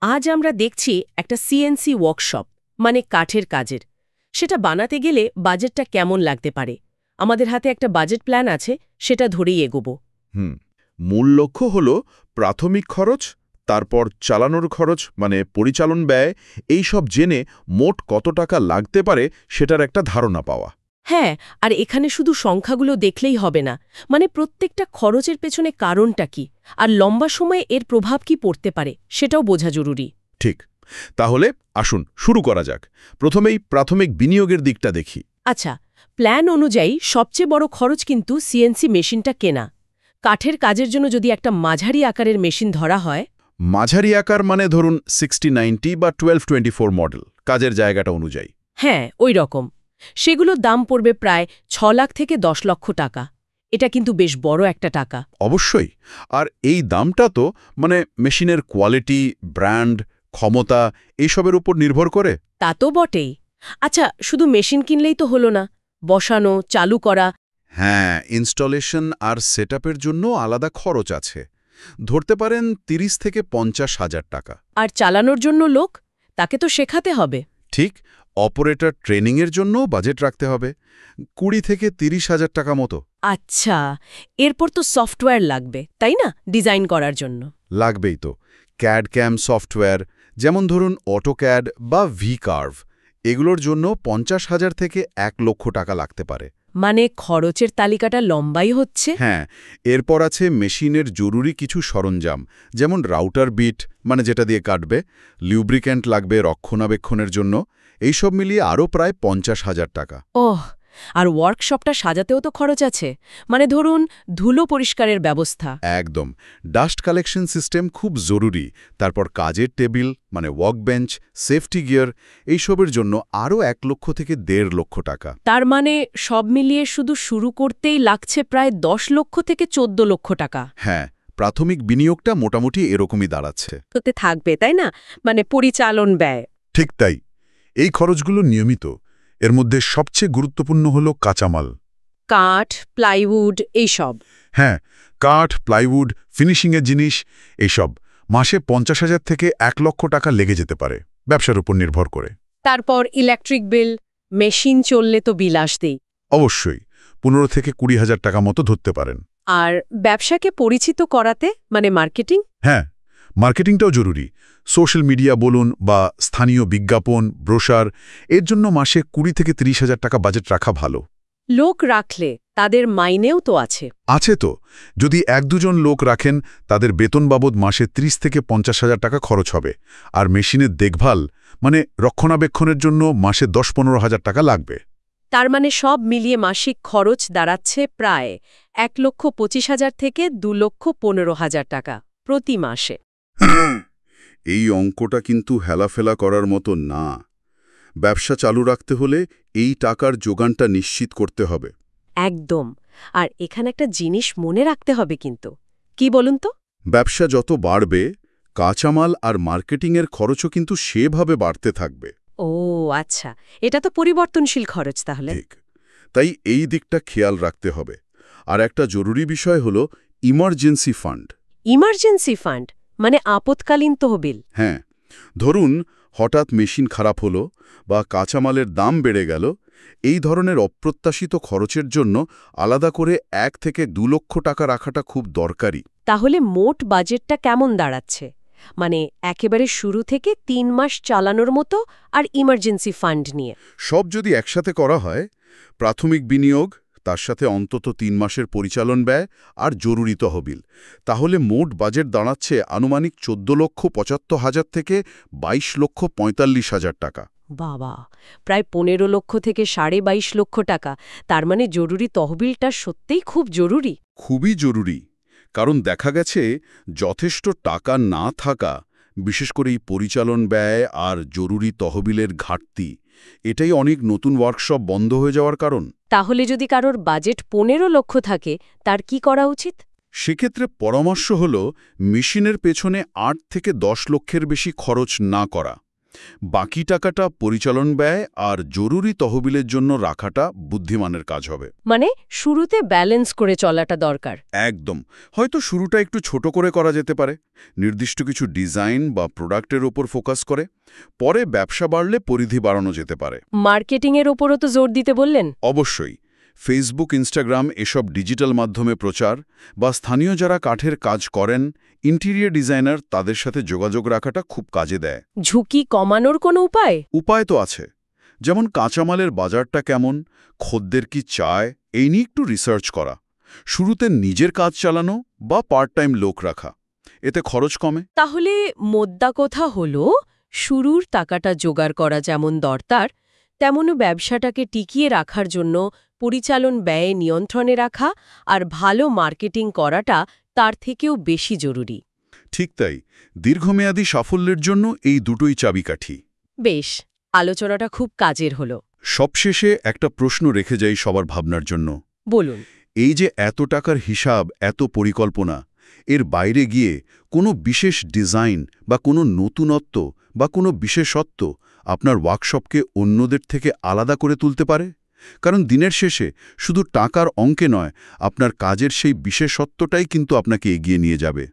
আজ আমরা দেখছি একটা সিএনসি ওয়ার্কশপ, মানে কাঠের কাজের। সেটা বানাতে গেলে বাজেটটা কেমন লাগতে পারে? আমাদের হাতে একটা বাজেট প্ল্যান আছে, সেটা ধরেই এগোবো। মূল লক্ষ্য হল প্রাথমিক খরচ, তারপর চালানোর খরচ মানে পরিচালন ব্যয়, এই সব জেনে মোট কত টাকা লাগতে পারে সেটার একটা ধারণা পাওয়া। হ্যাঁ, আর এখানে শুধু সংখ্যাগুলো দেখলেই হবে না, মানে প্রত্যেকটা খরচের পেছনে কারণটা কি, আর লম্বা সময়ে এর প্রভাব কি পড়তে পারে সেটাও বোঝা জরুরি। ঠিক, তাহলে আসুন শুরু করা যাক। প্রথমেই প্রাথমিক বিনিয়োগের দিকটা দেখি। আচ্ছা, প্ল্যান অনুযায়ী সবচেয়ে বড় খরচ কিন্তু সিএনসি মেশিনটা কেনা। কাঠের কাজের জন্য যদি একটা মাঝারি আকারের মেশিন ধরা হয়। মাঝারি আকার মানে ধরুন 6090 বা 1224 মডেল, কাজের জায়গাটা অনুযায়ী। হ্যাঁ, ওই রকম। সেগুলোর দাম পড়বে প্রায় ৬ লাখ থেকে ১০ লক্ষ টাকা। এটা কিন্তু বেশ বড় একটা টাকা। অবশ্যই। আর এই দামটা তো মানে মেশিনের কোয়ালিটি, ব্র্যান্ড, ক্ষমতা এইসবের উপর নির্ভর করে। তা তো বটেই। আচ্ছা, শুধু মেশিন কিনলেই তো হলো না, বসানো, চালু করা। হ্যাঁ, ইনস্টলেশন আর সেটআপের জন্য আলাদা খরচ আছে। ধরতে পারেন ৩০ থেকে ৫০,০০০ টাকা। আর চালানোর জন্য লোক, তাকে তো শেখাতে হবে। ঠিক, অপারেটর ট্রেনিংয়ের জন্যও বাজেট রাখতে হবে ২০ থেকে ৩০,০০০ টাকা মতো। আচ্ছা, এরপর তো সফটওয়্যার লাগবে, তাই না, ডিজাইন করার জন্য? লাগবেই তো। ক্যাড ক্যাম সফটওয়্যার, যেমন ধরুন অটোক্যাড বা ভিকার্ভ, এগুলোর জন্য ৫০,০০০ থেকে ১ লক্ষ টাকা লাগতে পারে। মানে খরচের তালিকাটা লম্বাই হচ্ছে। হ্যাঁ, এরপর আছে মেশিনের জরুরি কিছু সরঞ্জাম, যেমন রাউটার বিট মানে যেটা দিয়ে কাটবে, লিউব্রিক্যান্ট লাগবে রক্ষণাবেক্ষণের জন্য, এইসব মিলিয়ে আরও প্রায় ৫০,০০০ টাকা। ওহ, আর ওয়ার্কশপটা সাজাতেও তো খরচ আছে, মানে ধরুন ধুলো পরিষ্কারের ব্যবস্থা। একদম, ডাস্ট কালেকশন সিস্টেম খুব জরুরি। তারপর কাজের টেবিল মানে ওয়ার্কবেঞ্চ, সেফটি গিয়ার, এইসবের জন্য আরও ১ লক্ষ থেকে ১.৫ লক্ষ টাকা। তার মানে সব মিলিয়ে শুধু শুরু করতেই লাগছে প্রায় ১০ লক্ষ থেকে ১৪ লক্ষ টাকা। হ্যাঁ, প্রাথমিক বিনিয়োগটা মোটামুটি এরকমই দাঁড়াচ্ছে। হতে থাকবে, তাই না, মানে পরিচালন ব্যয়। ঠিক তাই। এই খরচগুলো নিয়মিত। এর মধ্যে সবচেয়ে গুরুত্বপূর্ণ হল কাঁচামাল। কাঠ, প্লাইউড, এইসব। হ্যাঁ, কাঠ, প্লাইউড, ফিনিশিংয়ের জিনিস, এইসব মাসে ৫০,০০০ থেকে ১ লক্ষ টাকা লেগে যেতে পারে, ব্যবসার উপর নির্ভর করে। তারপর ইলেকট্রিক বিল, মেশিন চললে তো বিল আসতেই। অবশ্যই ১৫ থেকে ২০,০০০ টাকা মতো ধরতে পারেন। আর ব্যবসাকে পরিচিত করাতে, মানে মার্কেটিং। হ্যাঁ, মার্কেটিংটাও জরুরি। সোশ্যাল মিডিয়া বলুন বা স্থানীয় বিজ্ঞাপন, ব্রোশার, এর জন্য মাসে ২০ থেকে ৩০,০০০ টাকা বাজেট রাখা ভালো। লোক রাখলে তাদের মাইনেও তো আছে। আছে তো। যদি ১-২ জন লোক রাখেন, তাদের বেতন বাবদ মাসে ৩০ থেকে ৫০,০০০ টাকা খরচ হবে। আর মেশিনের দেখভাল মানে রক্ষণাবেক্ষণের জন্য মাসে ১০-১৫,০০০ টাকা লাগবে। তার মানে সব মিলিয়ে মাসিক খরচ দাঁড়াচ্ছে প্রায় ১,২৫,০০০ থেকে ২,১৫,০০০ টাকা প্রতি মাসে। এই অঙ্কটা কিন্তু হেলাফেলা করার মতো না। ব্যবসা চালু রাখতে হলে এই টাকার যোগানটা নিশ্চিত করতে হবে। একদম। আর এখানে একটা জিনিস মনে রাখতে হবে কিন্তু। কি বলুন তো? ব্যবসা যত বাড়বে, কাঁচামাল আর মার্কেটিংয়ের খরচও কিন্তু সেভাবে বাড়তে থাকবে। ও আচ্ছা, এটা তো পরিবর্তনশীল খরচ তাহলে। ঠিক, তাই এই দিকটা খেয়াল রাখতে হবে। আর একটা জরুরি বিষয় হলো ইমার্জেন্সি ফান্ড। ইমার্জেন্সি ফান্ড মানে আপৎকালীন তহবিল। হ্যাঁ, ধরুন হঠাৎ মেশিন খারাপ হলো বা কাঁচামালের দাম বেড়ে গেল, এই ধরনের অপ্রত্যাশিত খরচের জন্য আলাদা করে ১ থেকে ২ লক্ষ টাকা রাখাটা খুব দরকারি। তাহলে মোট বাজেটটা কেমন দাঁড়াচ্ছে? মানে একেবারে শুরু থেকে ৩ মাস চালানোর মতো, আর ইমার্জেন্সি ফান্ড নিয়ে। সব যদি একসাথে করা হয়, প্রাথমিক বিনিয়োগ, তার সাথে অন্তত ৩ মাসের পরিচালন ব্যয় আর জরুরি তহবিল, তাহলে মোট বাজেট দাঁড়াচ্ছে আনুমানিক ১৪,৭৫,০০০ থেকে ২২,৪৫,০০০ টাকা। বাবা, প্রায় ১৫ লক্ষ থেকে ২২.৫ লক্ষ টাকা। তার মানে জরুরি তহবিলটা সত্যিই খুব জরুরি। খুবই জরুরি, কারণ দেখা গেছে যথেষ্ট টাকা না থাকা, বিশেষ করে এই পরিচালন ব্যয় আর জরুরি তহবিলের ঘাটতি, এটাই অনেক নতুন ওয়ার্কশপ বন্ধ হয়ে যাওয়ার কারণ। তাহলে যদি কারোর বাজেট ১৫ লক্ষ থাকে, তার কি করা উচিত? সেক্ষেত্রে পরামর্শ হল মেশিনের পেছনে ৮ থেকে ১০ লক্ষের বেশি খরচ না করা। বাকি টাকাটা পরিচালন ব্যয় আর জরুরি তহবিলের জন্য রাখাটা বুদ্ধিমানের কাজ হবে। মানে শুরুতে ব্যালেন্স করে চলাটা দরকার। একদম। হয়তো শুরুটা একটু ছোট করে করা যেতে পারে, নির্দিষ্ট কিছু ডিজাইন বা প্রোডাক্টের ওপর ফোকাস করে। পরে ব্যবসা বাড়লে পরিধি বাড়ানো যেতে পারে। মার্কেটিংয়ের ওপরও তো জোর দিতে বললেন। অবশ্যই। ফেসবুক, ইনস্টাগ্রাম এসব ডিজিটাল মাধ্যমে প্রচার বা স্থানীয় যারা কাঠের কাজ করেন, ইন্টেরিয়র ডিজাইনার, তাদের সাথে যোগাযোগ রাখাটা খুব কাজে দেয়। ঝুঁকি কমানোর কোনো উপায়? উপায় তো আছে। যেমন কাঁচামালের বাজারটা কেমন, খদ্দের কি চায়, এই নিয়ে একটু রিসার্চ করা। শুরুতে নিজের কাজ চালানো বা পার্ট টাইম লোক রাখা, এতে খরচ কমে। তাহলে মোদ্দা কথা হলো, শুরুর টাকাটা জোগাড় করা যেমন দরকার, তেমনও ব্যবসাটাকে টিকিয়ে রাখার জন্য পরিচালন ব্যয়ে নিয়ন্ত্রণে রাখা আর ভালো মার্কেটিং করাটা তার থেকেও বেশি জরুরি। ঠিক তাই। দীর্ঘমেয়াদী সাফল্যের জন্য এই দুটোই চাবিকাঠি। বেশ, আলোচনাটা খুব কাজের হলো। সবশেষে একটা প্রশ্ন রেখে যাই সবার ভাবনার জন্য। বলুন। এই যে এত টাকার হিসাব, এত পরিকল্পনা, এর বাইরে গিয়ে কোনো বিশেষ ডিজাইন বা কোনো নতুনত্ব বা কোনো বিশেষত্ব আপনার ওয়ার্কশপকে অন্যদের থেকে আলাদা করে তুলতে পারে? কারণ দিনের শেষে শুধু টাকার অঙ্কে নয়, আপনার কাজের সেই বিশেষত্বটাই কিন্তু আপনাকে এগিয়ে নিয়ে যাবে।